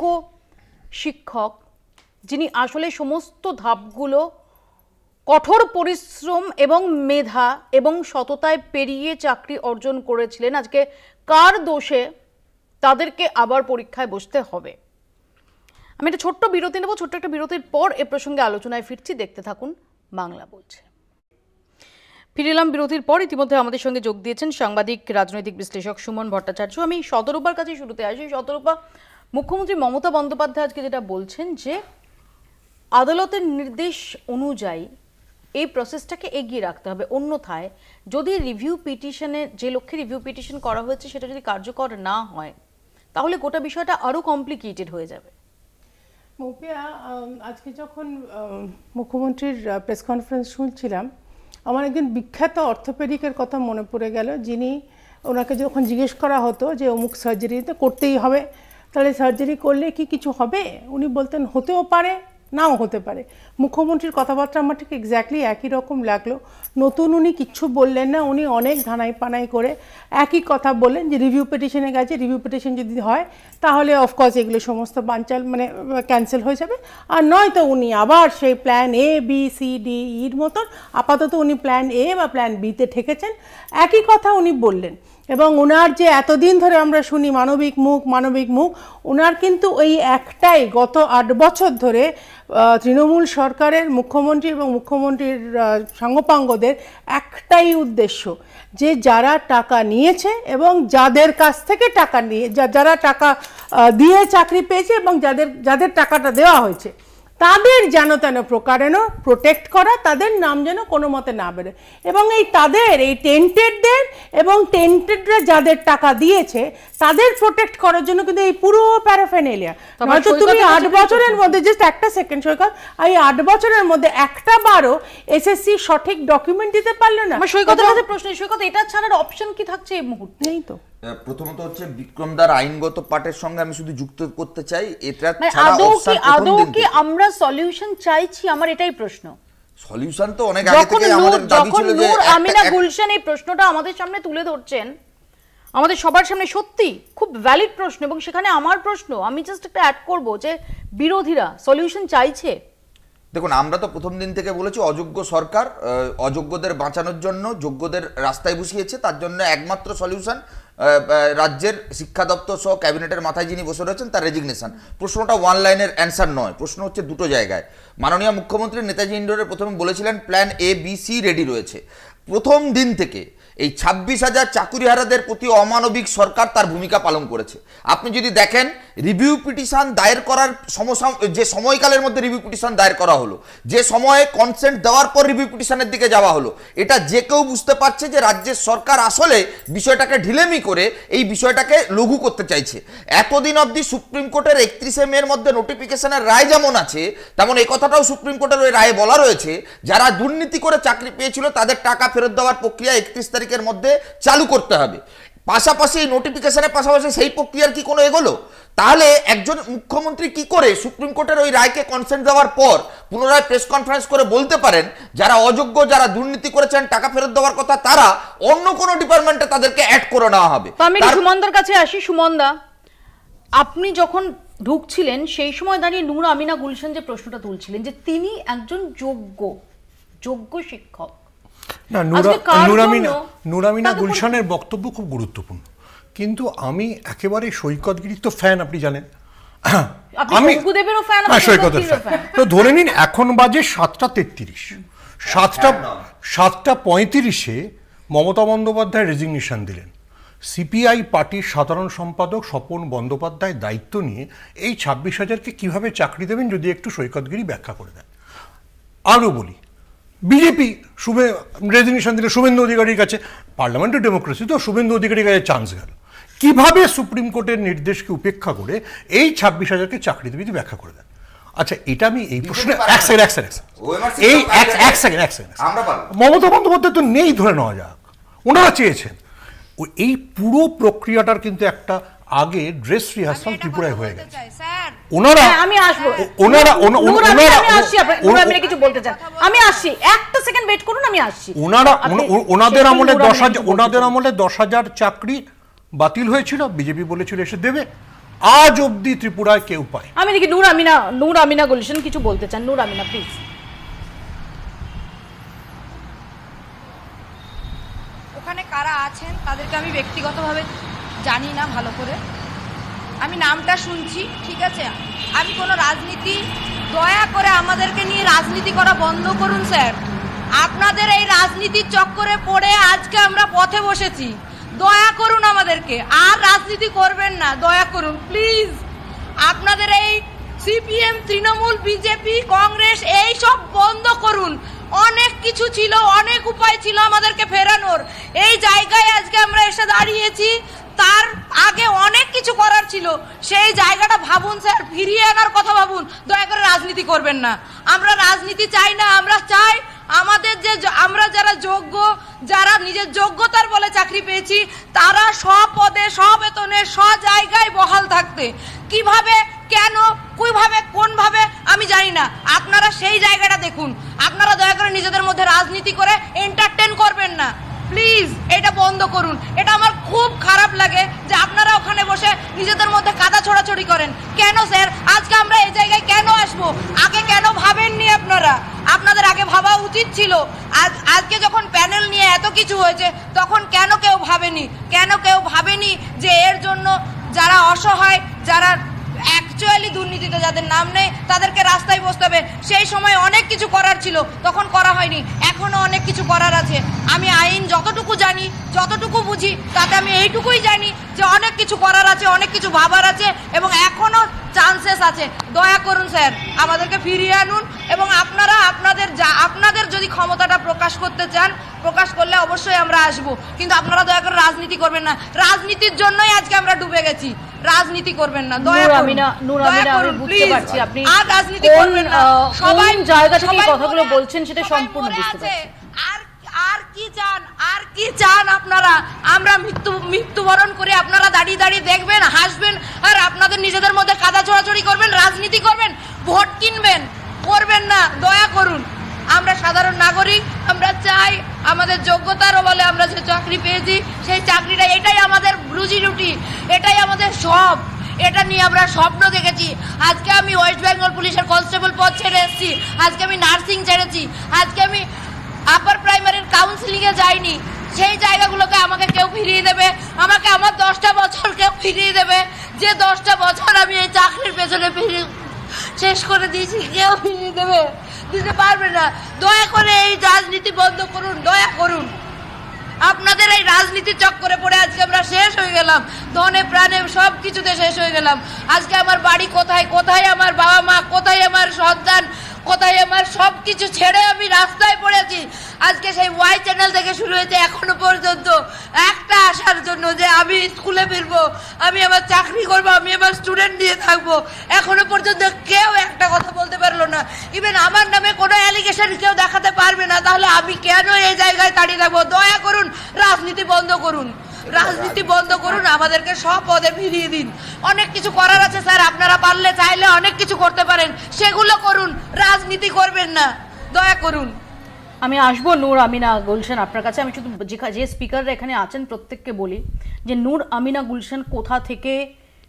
শিক্ষক, যিনি আসলে সমস্ত ধাপগুলো কঠোর পরিশ্রম এবং মেধা এবং সততায় পেরিয়ে চাকরি অর্জন করেছিলেন, আজকে কার দোষে তাদেরকে আবার পরীক্ষায় বসতে হবে? আমি একটা ছোট্ট বিরতি নেব, ছোট্ট একটা বিরতির পর এ প্রসঙ্গে আলোচনায় ফিরছি, দেখতে থাকুন বাংলা বলছে। ফিরে এলাম বিরতির পর। ইতিমধ্যে আমাদের সঙ্গে যোগ দিয়েছেন সাংবাদিক, রাজনৈতিক বিশ্লেষক সুমন ভট্টাচার্য। আমি শতরূপার কাছে শুরুতে আসি। শতরূপা, মুখ্যমন্ত্রী মমতা বন্দ্যোপাধ্যায় আজকে যেটা বলছেন যে আদালতের নির্দেশ অনুযায়ী এই প্রসেসটাকে এগিয়ে রাখতে হবে, অন্যথায় যদি রিভিউ পিটিশনে, যে লক্ষ্যে রিভিউ পিটিশন করা হয়েছে সেটা যদি কার্যকর না হয় তাহলে গোটা বিষয়টা আরও কমপ্লিকেটেড হয়ে যাবে। মৌপিয়া, আজকে যখন মুখ্যমন্ত্রীর প্রেস কনফারেন্স শুনছিলাম, আমার একজন বিখ্যাত অর্থোপেডিকের কথা মনে পড়ে গেল, যিনি, ওনাকে যখন জিজ্ঞেস করা হতো যে অমুক সার্জারিতে করতেই হবে, তাহলে সার্জারি করলে কি কিছু হবে, উনি বলতেন হতেও পারে নাও হতে পারে। মুখ্যমন্ত্রীর কথাবার্তা আমার ঠিক এক্স্যাক্টলি একই রকম লাগলো। নতুন উনি কিচ্ছু বললেন না, উনি অনেক ধানাই পানাই করে একই কথা বললেন যে রিভিউ পিটিশনে গেছে, রিভিউ পিটিশন যদি হয় তাহলে অফকোর্স এগুলো সমস্ত বানচাল ক্যান্সেল হয়ে যাবে, আর নয়তো উনি আবার সেই plan A B C D E মতন, আপাতত উনি প্ল্যান A বা প্ল্যান Bতে ঠেকেছেন, একই কথা উনি বললেন। এবং ওনার যে এতদিন ধরে আমরা শুনি মানবিক মুখ, ওনার কিন্তু ওই একটাই গত 8 বছর ধরে তৃণমূল সরকারের মুখ্যমন্ত্রী এবং মুখ্যমন্ত্রীর সাঙ্গপাঙ্গদের একটাই উদ্দেশ্য, যে যারা টাকা নিয়েছে এবং যাদের কাছ থেকে টাকা নিয়ে যারা টাকা দিয়ে চাকরি পেয়েছে এবং যাদের টাকাটা দেওয়া হয়েছে তাদের যেন তেন প্রকারেণ প্রোটেক্ট করা, তাদের নাম যেন কোনো মতে না বেরোয়। এবং এই টেন্টেডদের এবং টেন্টেডরা যাদের টাকা দিয়েছে তাদের প্রোটেক্ট করার জন্য কিন্তু এই পুরো প্যারাফেনেলিয়া। নয়তো তুমি 8 বছরের মধ্যে, জাস্ট একটা সেকেন্ড সৈকত, এই 8 বছরের মধ্যে একটা বারও এসএসসি সঠিক ডকুমেন্ট দিতে পারলো না। সৈকতের কাছে প্রশ্ন, সৈকত এটা ছাড়ার অপশন কি থাকছে এই মুহূর্তে? নেই তো। প্রথমত হচ্ছে বিক্রমদার আইনগত পাঠের সঙ্গে আমি শুধু যুক্ত করতে চাই, এটা আদৌ কি আমরা সলিউশন চাইছি? আমার এটাই প্রশ্ন। সলিউশন তো অনেক আগে থেকে আমাদের দাবি ছিল যে আমিনা গুলশান এই প্রশ্নটা আমাদের সামনে তুলে ধরছেন, আমাদের সবার সামনে, সত্যি খুব ভ্যালিড প্রশ্ন। এবং সেখানে আমার প্রশ্ন, আমি জাস্ট একটা অ্যাড করব যে বিরোধীরা সলিউশন চাইছে। দেখুন, আমরা তো প্রথম দিন থেকে বলেছি অযোগ্য সরকার অযোগ্যদের বাঁচানোর জন্য যোগ্যদের রাস্তায় বসিয়েছে, তার জন্য একমাত্র সলিউশন রাজ্যের শিক্ষা দপ্তর সহ ক্যাবিনেটের মাথায় যিনি বসে রয়েছেন তার রেজিগনেশন। প্রশ্নটা ওয়ান লাইনের অ্যান্সার নয়, প্রশ্ন হচ্ছে দুটো জায়গায়। মাননীয় মুখ্যমন্ত্রী নেতাজি ইন্ডোরে প্রথমে বলেছিলেন প্ল্যান ABC রেডি রয়েছে। প্রথম দিন থেকে এই 26,000 চাকুরিহারাদের প্রতি অমানবিক সরকার তার ভূমিকা পালন করেছে। আপনি যদি দেখেন রিভিউ পিটিশন দায়ের করার যে সময়কালের মধ্যে রিভিউ পিটিশন দায়ের করা হলো, যে সময়ে কনসেন্ট দেওয়ার পর রিভিউ পিটিশনের দিকে যাওয়া হলো, এটা যে কেউ বুঝতে পারছে যে রাজ্যের সরকার আসলে বিষয়টাকে ঢিলেমি করে এই বিষয়টাকে লঘু করতে চাইছে। এতদিন অবধি সুপ্রিম কোর্টের 31শে মের মধ্যে নোটিফিকেশনের রায় যেমন আছে, তেমন এই কথাটাও সুপ্রিম কোর্টের ওই রায়ে বলা রয়েছে যারা দুর্নীতি করে চাকরি পেয়েছিল তাদের টাকা ফেরত দেওয়ার প্রক্রিয়া 31 তারিখের মধ্যে চালু করতে হবে। পাশাপাশি এই নোটিফিকেশনের পাশাপাশি সেই প্রক্রিয়ার কি কোনো এগোলো? তাহলে একজন মুখ্যমন্ত্রী কি করে সুপ্রিম কোর্টের ওই রায়কে কনসেন্ট দেওয়ার পর পুনরায় প্রেস কনফারেন্স করে বলতে পারেন যারা অযোগ্য, যারা দুর্নীতি করেছেন, টাকা ফেরত দেওয়ার কথা, তারা অন্য কোনো ডিপার্টমেন্টে তাদেরকে অ্যাড করে নেওয়া হবে? আমি সুমনদার কাছে আসি। সুমনদা, আপনি যখন ঢুকছিলেন সেই সময় দাঁড়িয়ে নূর আমিনা গুলশান যে প্রশ্নটা তুলছিলেন যে তিনি একজন যোগ্য শিক্ষক। না, নূর আমিনা গুলশানের বক্তব্য খুব গুরুত্বপূর্ণ, কিন্তু আমি একেবারে সৈকতগিরির তো ফ্যান, আপনি জানেন। আমি সৈকতের ফ্যান। তো ধরে নিন এখন বাজে 7:33, 7:35 মমতা বন্দ্যোপাধ্যায় রেজিগনেশন দিলেন। সিপিআই পার্টির সাধারণ সম্পাদক স্বপন বন্দ্যোপাধ্যায় দায়িত্ব নিয়ে এই 26,000কে কিভাবে চাকরি দেবেন যদি একটু সৈকতগিরি ব্যাখ্যা করে দেন। আরও বলি, বিজেপি রেজিগনেশন দিলে শুভেন্দু অধিকারীর কাছে, পার্লামেন্টারি ডেমোক্রেসি তো, শুভেন্দু অধিকারীর কাছে চান্স গেল। কিভাবে সুপ্রিম কোর্টের নির্দেশকে উপেক্ষা করে এই 26,000কে চাকরি দেবে যদি ব্যাখ্যা করে দেন। আচ্ছা, এটা আমি এই প্রশ্নে মমতা বন্দ্যোপাধ্যায় তো নেই ধরে নেওয়া যাক, ওনারা চেয়েছেন। এই পুরো প্রক্রিয়াটার কিন্তু একটা আগে ড্রেস রিহার্সাল ত্রিপুরায় হয়ে গেছে। ওনারা আমি আসবো, কিছু বলতে চান, আমি আসছি, একটা সেকেন্ড ওয়েট করুন, আমি আসছি। ওনাদের আমলে 10,000 চাকরি বাতিল হয়েছিল, বিজেপি বলেছিল এসে দেবে, আজ অবধি ত্রিপুরায় কেউ পায়। আমি দেখি নূর আমিনা গুলশান কিছু বলতে চান। নূর আমিনা, প্লিজ। ওখানে কারা আছেন তাদেরকে আমি ব্যক্তিগতভাবে জানি না ভালো করে, আমি নামটা শুনছি, ঠিক আছে। আমি কোনো রাজনীতি, দয়া করে আমাদেরকে নিয়ে রাজনীতি করা বন্ধ করুন স্যার। আপনাদের এই রাজনীতির চক্করে পড়ে আজকে আমরা পথে বসেছি, দয়া করুন আমাদেরকে আর রাজনীতি করবেন না, দয়া করুন প্লিজ। আপনাদের এই সিপিএম, তৃণমূল, বিজেপি, কংগ্রেস এই সব বন্ধ করুন। অনেক কিছু ছিল, অনেক উপায় ছিল আমাদেরকে ফেরানোর। এই জায়গায় আজকে আমরা এসে দাঁড়িয়েছি, তার আগে অনেক কিছু করার ছিল। সেই জায়গাটা ভাবুন স্যার, ফিরিয়ে আনার কথা ভাবুন, দয়া করে রাজনীতি করবেন না। আমরা রাজনীতি চাই না, আমরা চাই আমাদের আমরা যারা যোগ্য, যারা নিজের যোগ্যতার বলে চাকরি পেয়েছি, তারা সব পদে, সব বেতনে, সব জায়গায় বহাল থাকতে। কিভাবে, কেন, কিভাবে, কোনভাবে আমি জানি না, আপনারা সেই জায়গাটা দেখুন। আপনারা দয়া করে নিজেদের মধ্যে রাজনীতি করে এন্টারটেইন করবেন না, প্লিজ এটা বন্ধ করুন। এটা আমার খুব খারাপ লাগে যে আপনারা ওখানে বসে নিজেদের মধ্যে কাদা ছোড়াছড়ি করেন। কেন স্যার, আজকে আমরা এই জায়গায় কেন আসবো? আগে কেন ভাবেননি আপনারা? আপনাদের আগে ভাবা উচিত ছিল। আজকে যখন প্যানেল নিয়ে এত কিছু হয়েছে তখন কেন কেউ ভাবেনি যে এর জন্য যারা অসহায়, যারা অ্যাকচুয়ালি দুর্নীতিতে যাদের নাম নেই তাদেরকে রাস্তায় বসতে হবে। সেই সময় অনেক কিছু করার ছিল, তখন করা হয়নি। এখনো অনেক কিছু করার আছে। আমি আইন যতটুকু জানি, যতটুকু বুঝি, তাতে আমি এইটুকুই জানি যে অনেক কিছু করার আছে, অনেক কিছু ভাবার আছে এবং এখনো চান্সেস আছে। দয়া করুন স্যার, আমাদেরকে ফিরিয়ে আনুন এবং আপনারা আপনাদের যদি ক্ষমতাটা প্রকাশ করতে চান, প্রকাশ করলে অবশ্যই আমরা আসবো, কিন্তু আপনারা দয়া করে রাজনীতি করবেন না। রাজনীতির জন্যই আজকে আমরা ডুবে গেছি। রাজনীতি করবেন না, দয়া করুন প্লিজ। আর রাজনীতি করবেন না। সবাই জায়গা থেকে কথাগুলো বলছেন সেটা সম্পূর্ণ বুঝতে পারছি। আর কি চান আপনারা? আমরা মৃত্যুবরণ করে আপনারা দাঁড়িয়ে দাঁড়িয়ে দেখবেন, হাসবেন আর আপনাদের নিজেদের মধ্যে কাদা ছোড়াছড়ি করবেন, রাজনীতি করবেন, ভোট কিনবেন? করবেন না, দয়া করুন। আমরা সাধারণ নাগরিক, আমরা চাই আমাদের যোগ্যতার বলে আমরা যে চাকরি পেয়েছি সেই চাকরিটা, এটাই আমাদের রুজি রুটি, এটাই আমাদের সব। এটা নিয়ে আমরা স্বপ্ন দেখেছি। আজকে আমি ওয়েস্ট বেঙ্গল পুলিশের কনস্টেবল পদ ছেড়ে এসেছি, আজকে আমি নার্সিং ছেড়েছি, আজকে আমি আপার প্রাইমারির কাউন্সিলিংয়ে যাইনি। সেই জায়গাগুলোকে আমাকে কেউ ফিরিয়ে দেবে? আমাকে আমার 10টা বছর কেউ ফিরিয়ে দেবে? যে 10টা বছর আমি এই চাকরির পেছনে শেষ করে দিয়েছি, কেউ ফিরিয়ে দেবে? দিতে পারবে না। দয়া করে এই রাজনীতি বন্ধ করুন, দয়া করুন। আপনাদের এই রাজনীতির চক্করে পড়ে আজকে আমরা শেষ হয়ে গেলাম, ধনে প্রাণে সব কিছুতে শেষ হয়ে গেলাম। আজকে আমার বাড়ি কোথায়, কোথায় আমার বাবা মা, কোথায় আমার সন্তান, কোথায় আমার সব কিছু ছেড়ে আমি রাস্তায় পড়েছি। আজকে সেই ওয়াই চ্যানেল থেকে শুরু হয়েছে এখনো পর্যন্ত একটা আসার জন্য যে আমি স্কুলে ফিরবো, আমি আমার চাকরি করবো, আমি আমার স্টুডেন্ট নিয়ে থাকবো। এখনো পর্যন্ত কেউ একটা কথা বলতে পারলো না। ইভেন আমার নামে কোনো অ্যালিগেশন কেউ দেখাতে পারবে না। তাহলে আমি কেন এই জায়গায় দাঁড়িয়ে থাকবো? দয়া করুন, রাজনীতি বন্ধ করুন, রাজনীতি বন্ধ করুন, আমাদেরকে সব পদে ফিরিয়ে দিন। অনেক কিছু করার আছে স্যার, আপনারা পারলে চাইলে অনেক কিছু করতে পারেন, সেগুলো করুন, রাজনীতি করবেন না, দয়া করুন। আমি আসবো নূর আমিনা গুলশান আপনার কাছে। আমি শুধু যে স্পিকাররা এখানে আছেন প্রত্যেককে বলি যে নূর আমিনা গুলশান কোথা থেকে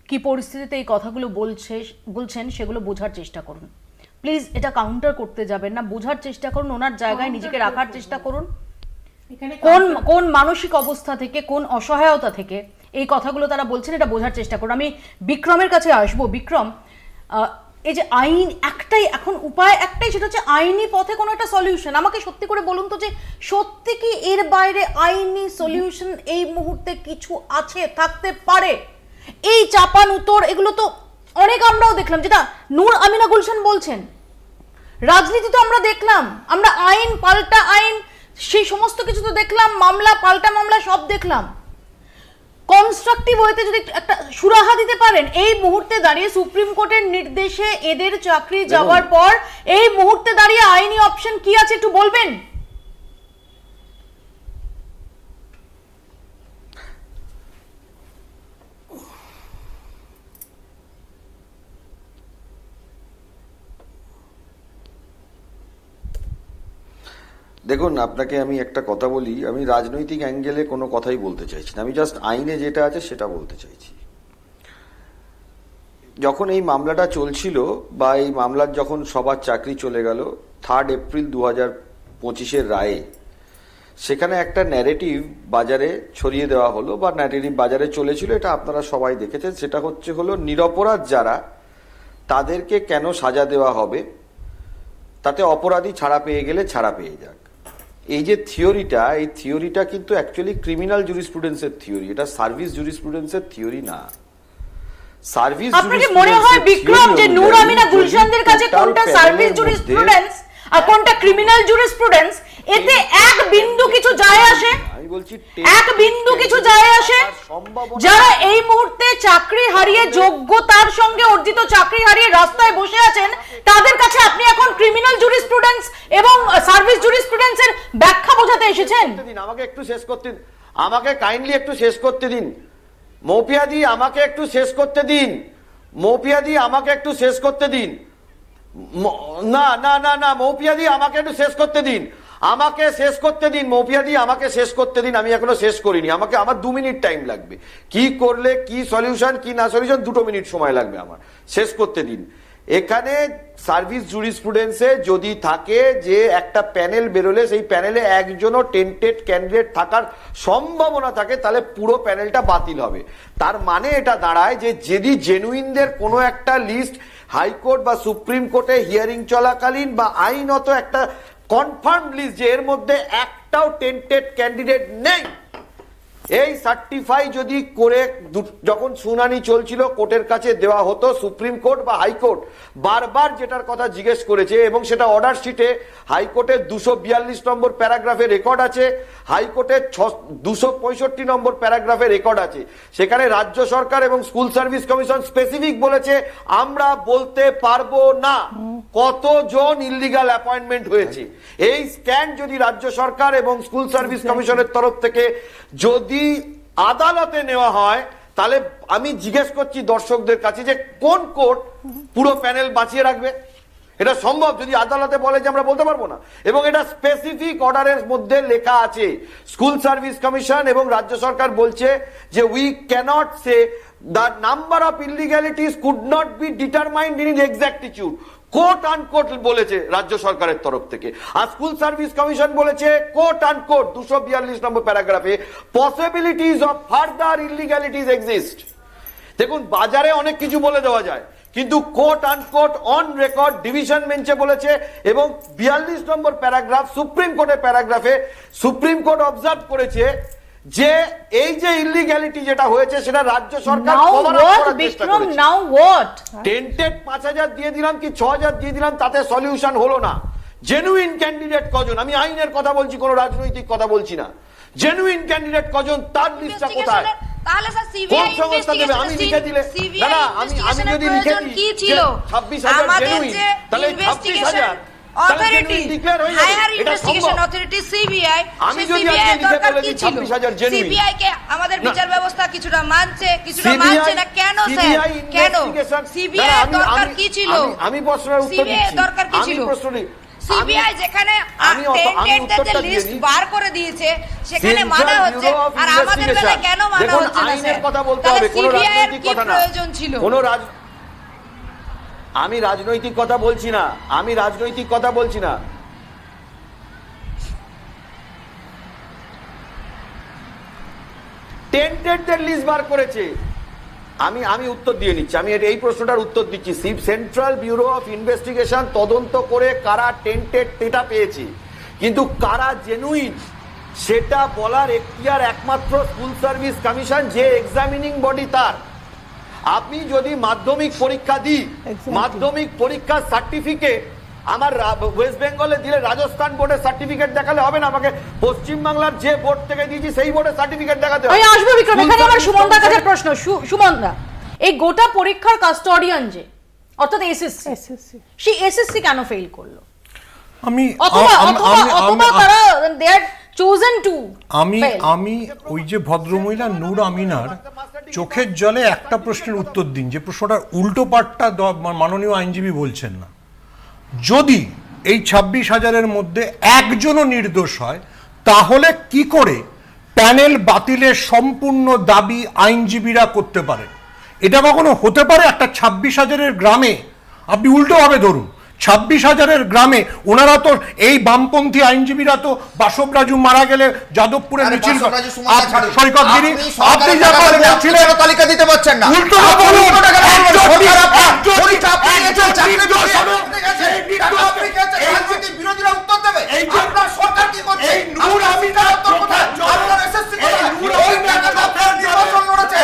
কি পরিস্থিতিতে এই কথাগুলো বলছেন সেগুলো বোঝার চেষ্টা করুন প্লিজ। এটা কাউন্টার করতে যাবেন না, বোঝার চেষ্টা করুন, ওনার জায়গায় নিজেকে রাখার চেষ্টা করুন। কোন মানসিক অবস্থা থেকে, কোন অসহায়তা থেকে এই কথাগুলো তারা বলছেন এটা বোঝার চেষ্টা করুন। আমি বিক্রমের কাছে আসবো। বিক্রম, এই যে আইন একটাই, এখন উপায় একটাই, সেটা হচ্ছে আইনি পথে কোনো একটা সলিউশন। আমাকে সত্যি করে বলুন তো যে সত্যি কি এর বাইরে আইনি সলিউশন এই মুহূর্তে কিছু আছে, থাকতে পারে? এই চাপান উত্তর এগুলো তো অনেক আমরাও দেখলাম, যেটা নূর আমিনা গুলশান বলছেন। রাজনীতি তো আমরা দেখলাম, আমরা আইন পাল্টা আইন সেই সমস্ত কিছু তো দেখলাম, মামলা পাল্টা মামলা সব দেখলাম। কনস্ট্রাকটিভ ওয়েতে যদি একটা সুরাহা দিতে পারেন এই মুহূর্তে দাঁড়িয়ে, সুপ্রিম কোর্টের নির্দেশে এদের চাকরি যাওয়ার পর এই মুহূর্তে দাঁড়িয়ে আইনি অপশন কি আছে একটু বলবেন? দেখুন, আপনাকে আমি একটা কথা বলি, আমি রাজনৈতিক অ্যাঙ্গেলে কোনো কথাই বলতে চাইছি না, আমি জাস্ট আইনে যেটা আছে সেটা বলতে চাইছি। যখন এই মামলাটা চলছিল বা এই মামলার যখন সবার চাকরি চলে গেল 3 এপ্রিল 2025 রায়ে, সেখানে একটা ন্যারেটিভ বাজারে ছড়িয়ে দেওয়া হলো বা ন্যারেটিভ বাজারে চলেছিল, এটা আপনারা সবাই দেখেছেন। সেটা হলো নিরপরাধ যারা, তাদেরকে কেন সাজা দেওয়া হবে, তাতে অপরাধী ছাড়া পেয়ে গেলে ছাড়া পেয়ে যাক। এই যে থিওরিটা, এই থিওরিটা কিন্তু অ্যাকচুয়ালি ক্রিমিনাল জুরিসপ্রুডেন্সের থিওরি, এটা সার্ভিস জুরিসপ্রুডেন্সের থিওরি না। সার্ভিস আপনাকে মনে হয় বিক্রম যে নূর আমিনা গুলশানদের কাছে কোনটা সার্ভিস জুরিসপ্রুডেন্স আর কোনটা ক্রিমিনাল জুরিসপ্রুডেন্স এতে এক বিন্দু কিছু যায় আসে? আমি বলছি এক বিন্দু কিছু যায় আসে? যারা এই মুহূর্তে চাকরি হারিয়ে, যোগ্যতার সঙ্গে অর্জিত চাকরি হারিয়ে রাস্তায় বসে আছেন, তাদের কাছে আপনি এখন ক্রিমিনাল জুরিসপ্রুডেন্স এবং সার্ভিস জুরিসপ্রুডেন্সের ব্যাখ্যা বোঝাতে এসেছেন? আমাকে একটু শেষ করতে দিন, আমাকে কাইন্ডলি একটু শেষ করতে দিন। মৌপিয়াদি আমাকে একটু শেষ করতে দিন, মৌপিয়াদি আমাকে একটু শেষ করতে দিন। না না না না, মৌপিয়াদি আমাকে একটু শেষ করতে দিন, আমাকে শেষ করতে দিন, মৌপিয়াদি আমাকে শেষ করতে দিন। আমি এখনো শেষ করিনি, আমার 2 মিনিট টাইম লাগবে। কি করলে কি সলিউশন কি না সলিউশন 2 মিনিট সময় লাগবে আমার, শেষ করতে দিন। এখানে সার্ভিস জুরিসপ্রুডেন্সে যদি থাকে যে একটা প্যানেল বেরোলে সেই প্যানেলে একজনও টেন্টেড ক্যান্ডিডেট থাকার সম্ভাবনা থাকে, তাহলে পুরো প্যানেলটা বাতিল হবে। তার মানে এটা দাঁড়ায় যে যদি জেনুইনদের কোনো একটা লিস্ট হাইকোর্ট বা সুপ্রিম কোর্টে হিয়ারিং চলাকালীন বা আইনত একটা কনফার্ম লিস্ট যে এর মধ্যে একটাও টেন্টেড ক্যান্ডিডেট নেই, এই সার্টিফাই যদি করে যখন শুনানি চলছিল কোর্টের কাছে দেওয়া হতো, সুপ্রিম কোর্ট বা হাইকোর্ট বারবার যেটার কথা জিজ্ঞেস করেছে এবং সেটা অর্ডার শিটে হাইকোর্টের 242 নম্বর প্যারাগ্রাফে রেকর্ড আছে, হাইকোর্টের 265 নম্বর প্যারাগ্রাফে রেকর্ড আছে। সেখানে রাজ্য সরকার এবং স্কুল সার্ভিস কমিশন স্পেসিফিক বলেছে আমরা বলতে পারবো না কতজন ইললিগাল অ্যাপয়েন্টমেন্ট হয়েছে। এই স্ট্যান্ড যদি রাজ্য সরকার এবং স্কুল সার্ভিস কমিশনের তরফ থেকে যদি আদালতে নেওয়া হয়, তাহলে আমি জিজ্ঞেস করছি দর্শকদের কাছে যে কোন কোর্ট পুরো প্যানেল বাঁচিয়ে রাখবে? এটা সম্ভব? যদি আদালতে বলে যে আমরা বলতে পারবো না, এবং এটা স্পেসিফিক অর্ডারের মধ্যে লেখা আছে, স্কুল সার্ভিস কমিশন এবং রাজ্য সরকার বলছে যে we cannot say the number of illegalities could not be determined in exactitude, quote unquote বলেছে রাজ্য সরকারের তরফ থেকে। আর স্কুল সার্ভিস কমিশন বলেছে কোট আনকোট 242 নম্বর প্যারাগ্রাফে possibilities of further illegalities exist. দেখুন, বাজারে অনেক কিছু বলে দেওয়া যায়, কিন্তু quote unquote on record division বেঞ্চে বলেছে, এবং 42 নম্বর প্যারাগ্রাফ সুপ্রিম কোর্টের প্যারাগ্রাফে সুপ্রিম কোর্ট অবজার্ভ করেছে যে এই যে ইলিগ্যালিটি যেটা হয়েছে সেটা রাজ্য সরকার কভার আপ করার চেষ্টা করেছে। Now what? টেন্টেড 5000 দিয়ে দিলাম কি 6000 দিয়ে দিলাম, তাতে সলিউশন হলো না। জেনুইন ক্যান্ডিডেট কজন, আমি আইনের কথা বলছি, কোনো রাজনৈতিক কথা বলছি না, জেনুইন ক্যান্ডিডেট কজন তার লিস্টটা কোথায়? তাহলে স্যার সিবিআই ইনভেস্টিগেশন, আমি লিখে দিলে না, আমি যদি লিখে দিই কি ছিল 26000 জেনুইন, তাহলে 26000 authority higher investigation authority CBI, আমি যদি আজকে লিখে বলে দিই 26000 জেনুইন, সিবিআই কে আমাদের বিচার ব্যবস্থা কিছুটা মানছে কিছুটা মানছে না, কেন স্যার? কেন সিবিআই দরকার কি ছিল? আমি প্রশ্নের উত্তর দিচ্ছি, দরকার কি ছিল? সিবিআই যেখানে টেন্টেডদের লিস্ট বার করে দিয়েছে সেখানে মানা হচ্ছে, আর আমাদের বেলায় কেন মানা হচ্ছে না? আইনের কথা বলতে হবে, কোনো রাজনৈতিক কথা না। প্রয়োজন ছিল? আমি রাজনৈতিক কথা বলছি না, আমি রাজনৈতিক কথা বলছি না। টেন্টেডদের লিস্ট বার করেছে, আমি উত্তর দিয়ে নিচ্ছি, আমি এই প্রশ্নটার উত্তর দিচ্ছি। সেন্ট্রাল ব্যুরো অফ ইনভেস্টিগেশন তদন্ত করে কারা টেন্টেড সেটা পেয়েছে, কিন্তু কারা জেনুইন সেটা বলার এখতিয়ার একমাত্র স্কুল সার্ভিস কমিশন, যে এক্সামিনিং বডি তার। আপনি যদি মাধ্যমিক পরীক্ষা দিই, মাধ্যমিক পরীক্ষার সার্টিফিকেট আমার ওয়েস্ট বেঙ্গলে দিলে রাজস্থান বোর্ডের সার্টিফিকেট দেখালে হবে না, আমাকে পশ্চিম বাংলার যে বোর্ড থেকে দিয়েছি সেই বোর্ডের সার্টিফিকেট দেখাতে হবে। আমি আসবো বিক্রম, এখানে আমার সুমনদার কাছে প্রশ্ন। সুমনদা, এই গোটা পরীক্ষার কাস্টোডিয়ান যে, অর্থাৎ এসএসসি, সেই এসএসসি কেন ফেল করলো? আমি ওই যে ভদ্রমহিলা নূর আমিনার চোখের জলে একটা প্রশ্নের উত্তর দিন, যে প্রশ্নটার উল্টো পাল্টা মাননীয় আইনজীবী বলছেন না। যদি এই 26,000-এর মধ্যে একজনও নির্দোষ হয়, তাহলে কি করে প্যানেল বাতিলের সম্পূর্ণ দাবি আইনজীবীরা করতে পারে? এটা কখনো হতে পারে? একটা 26,000-এর গ্রামে আপনি উল্টোভাবে ধরুন, 26,000-এর গ্রামে ওনারা তো, এই বামপন্থী আইনজীবীরা তো বাসব রাজু মারা গেলে যাদবপুরে মিছিল, সৈকতগিরি, আপনি যা বলছিলেন তালিকা দিতে পারছেন না, উল্টো বলুন। বিরোধীরা উত্তর দেবে, আপনার সরকার কি করছে? নূর আমিনা আপনার এসএসসি নির্বাচন লড়েছে,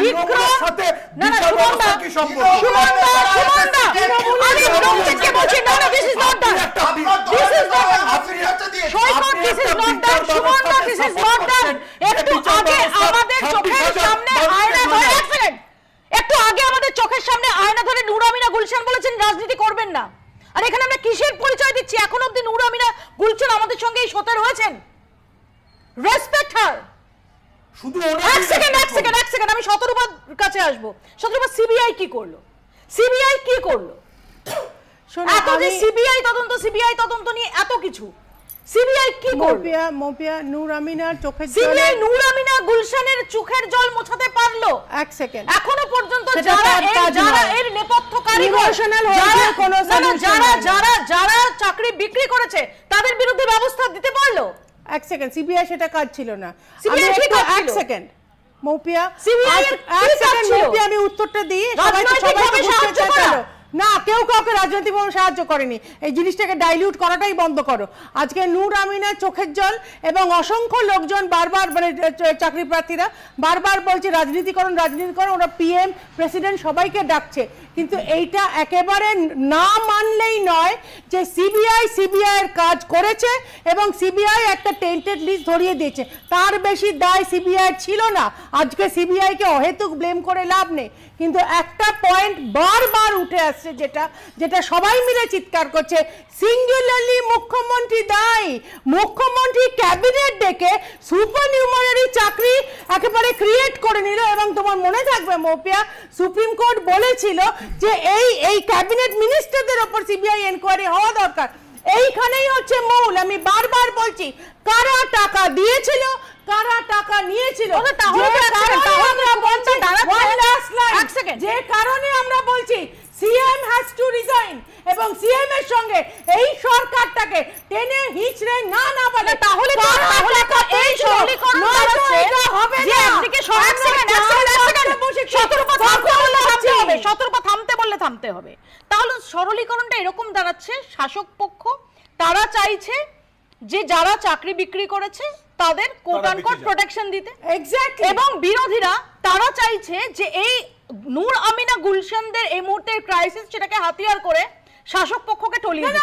বিক্রম সাথে না না বিচার সুমনদা ব্যবস্থা কি সম্পর্ক? সুমনদা আমি প্রত্যেককে বলছি না না this is not done this is not Saikat this is not done সুমনদা দিস ইজ নট ডান একটু আগে আমাদের চোখের সামনে আয়না ধরে এক সেকেন্ড একটু আগে আমাদের চোখের সামনে আয়না ধরে নূর আমিনা গুলশান বলেছেন রাজনীতি করবেন না আর এখানে আমরা কিসের পরিচয় দিচ্ছি এখন অবধি নূর আমিনা গুলশান আমাদের সঙ্গে এই শোতে রয়েছেন রেসপেক্ট হার শুধু এক সেকেন্ড আমি শতরূপার কাছে আসবো শতরূপা সিবিআই কি করলো এত যে সিবিআই তদন্ত নিয়ে এত কিছু সিবিআই কি করলো মোপিয়া নূর আমিনার চোখের সিবিআই নূর আমিনা গুলশানের চোখের জল মোছাতে পারলো এক সেকেন্ড এখনো পর্যন্ত যারা এর নেপথ্যকারী যারা চাকরি বিক্রি করেছে তাদের বিরুদ্ধে ব্যবস্থা দিতে পারলো এক সেকেন্ড সিবিআই সেটা কাজ ছিল না সিবিআই কি কাজ ছিল? এক সেকেন্ড মোপিয়া সিবিআই এর কি কাজ ছিল? মোপিয়া আমি উত্তরটা দিই রাজনৈতিকভাবে সাহায্য করা? না কেউ কাউকে রাজনৈতিকভাবে সাহায্য করেনি এই জিনিসটাকে ডাইলিউট করাটাই বন্ধ করো আজকে নূর আমিনার চোখের জল এবং অসংখ্য লোকজন বারবার মানে চাকরি প্রার্থীরা বারবার বলছে রাজনীতিকরণ ওরা পিএম প্রেসিডেন্ট সবাইকে ডাকছে কিন্তু এইটা একেবারে না মানলেই নয় যে সিবিআই এর কাজ করেছে এবং সিবিআই একটা টেন্টেড লিস্ট ধরিয়ে দিয়েছে তার বেশি দায় সিবিআই ছিল না আজকে সিবিআই কে অহেতুক ব্লেম করে লাভ নেই কিন্তু একটা পয়েন্ট বারবার উঠে আসছে যেটা সবাই মিলে চিৎকার করছে সিঙ্গুলারলি মুখ্যমন্ত্রী দায়ী মুখ্যমন্ত্রী ক্যাবিনেট ডেকে সুপারনিউমারি চাকরি একেবারে ক্রিয়েট করে নিল এবং তোমার মনে থাকবে মোপিয়া সুপ্রিম কোর্ট বলেছিল যে এই ক্যাবিনেট মিনিস্টারদের উপর সিবিআই এনকোয়ারি হওয়া দরকার এইখানেই হচ্ছে মূল আমি বারবার বলছি কারা টাকা দিয়েছিল কারা টাকা নিয়েছিল যে কারণে আমরা বলছি সিএম হ্যাজ টু রিজাইন এবং সিএম এর সঙ্গে এই সরকারটাকে টেনে হিচড়ে না বলে তাহলে এই সরলীকরণ হবে যে একদিকে শতরূপা থামতে বললে থামতে হবে তাহলে সরলীকরণটা এরকম দাঁড়াচ্ছে শাসক পক্ষ তারা চাইছে যে যারা চাকরি বিক্রি করেছে তাদের কোট আনকোট প্রোটেকশন দিতে এক্স্যাক্টলি এবং বিরোধীরা তারা চাইছে যে এই নূর আমিনা গুলশানদের এই মুহূর্তের ক্রাইসিস সেটাকে হাতিয়ার করে শাসক পক্ষকে টলিয়ে দিতে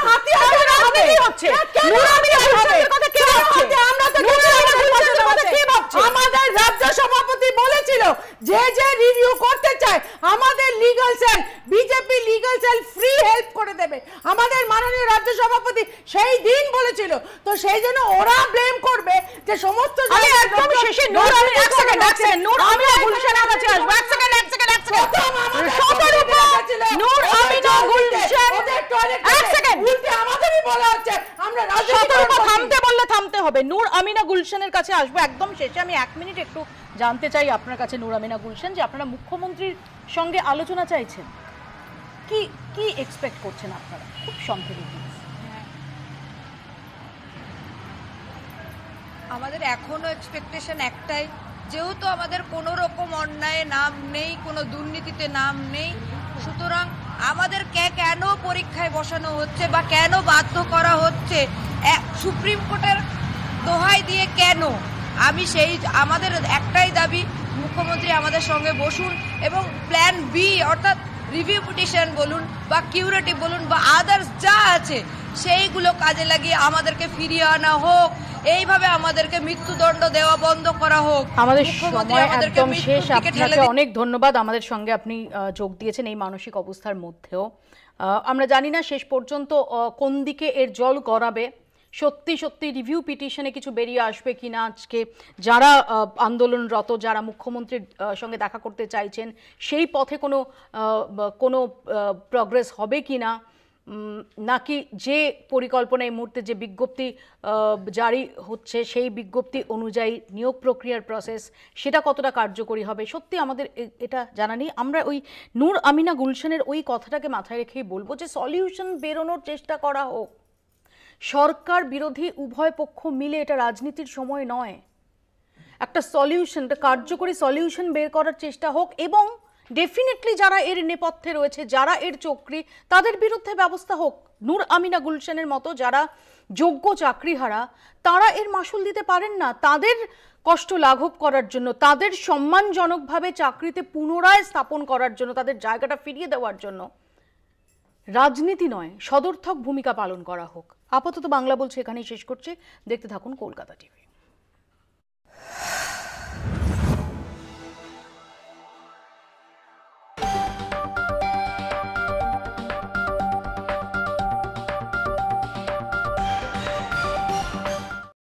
আমাদের রাজ্য সভাপতি বলেছিল যে রিভিউ করতে চায় আমাদের legal cell BJP legal cell free help করে দেবে আমাদের মাননীয় রাজ্য সভাপতি সেই দিন বলেছিল তো সেই জন্য ওরা ব্লেম করবে যে সমস্ত একদম শেষে নূর আমিনা এক সেকেন্ড নূর আমিনা গুলশানের কাছে আসবে এক সেকেন্ড নূর আমিনা গুলশান এক সেকেন্ড উল্টে আমাদেরই বলা হচ্ছে আমরা রাজনীতি থামতে বললে থামতে হবে নূর আমিনা গুলশানের কাছে আসবো একদম শেষে আমি 1 মিনিট একটু জানতে চাই আপনার কাছে নূর আমিনা গুলশান যে আপনারা মুখ্যমন্ত্রীর সঙ্গে আলোচনা চাইছেন কি এক্সপেক্ট করছেন আপনারা খুব সংক্ষেপে আমাদের এখনো এক্সপেকটেশন একটাই যেহেতু আমাদের কোনো রকম অন্যায় নাম নেই কোনো দুর্নীতিতে নাম নেই সুতরাং আমাদেরকে কেন পরীক্ষায় বসানো হচ্ছে বা কেন বাধ্য করা হচ্ছে সুপ্রিম কোর্টের দোহাই দিয়ে কেন আমি আমাদের একটাই দাবি মুখ্যমন্ত্রী আমাদের সঙ্গে বসুন এবং প্ল্যান বি অর্থাৎ রিভিউ পিটিশন বলুন বা কিউরেটিভ বলুন বা আদার্স যা আছে সেইগুলো কাজে লাগিয়ে আমাদেরকে ফিরিয়ে আনা হোক এইভাবে আমাদেরকে মৃত্যুদণ্ড দেওয়া বন্ধ করা হোক আমাদের সময় একদম শেষ আপনাকে অনেক ধন্যবাদ আমাদের সঙ্গে আপনি যোগ দিয়েছেন এই মানসিক অবস্থার মধ্যেও আমরা জানি না শেষ পর্যন্ত কোন দিকে এর জল গড়াবে সত্যি রিভিউ পিটিশনে কিছু বেরিয়ে আসবে কিনা আজকে যারা আন্দোলনরত যারা মুখ্যমন্ত্রীর সঙ্গে দেখা করতে চাইছেন সেই পথে কোনো প্রগ্রেস হবে কিনা নাকি যে পরিকল্পনা এই মুহূর্তে যে বিজ্ঞপ্তি জারি হচ্ছে সেই বিজ্ঞপ্তি অনুযায়ী নিয়োগ প্রক্রিয়ার প্রসেস সেটা কতটা কার্যকরী হবে সত্যি আমাদের এটা জানা নেই আমরা ওই নূর আমিনা গুলশানের ওই কথাটাকে মাথায় রেখেই বলবো যে সলিউশন বেরোনোর চেষ্টা করা হোক সরকার বিরোধী উভয় পক্ষ মিলে এটা রাজনীতির সময় নয় একটা সলিউশন একটা কার্যকরী সলিউশন বের করার চেষ্টা হোক এবং ডেফিনেটলি যারা এর নেপথ্যে রয়েছে যারা এর চক্রী তাদের বিরুদ্ধে ব্যবস্থা হোক নূর আমিনা গুলশানের মতো যারা যোগ্য চাকরিহারা তারা এর মাসুল দিতে পারেন না তাদের কষ্ট লাঘব করার জন্য, তাদের সম্মানজনকভাবে চাকরিতে পুনরায় স্থাপন করার জন্য, তাদের জায়গাটা ফিরিয়ে দেওয়ার জন্য রাজনীতি নয়, সদর্থক ভূমিকা পালন করা হোক। আপাতত বাংলা বলছে এখানেই শেষ করছে। দেখতে থাকুন কলকাতা টিভি।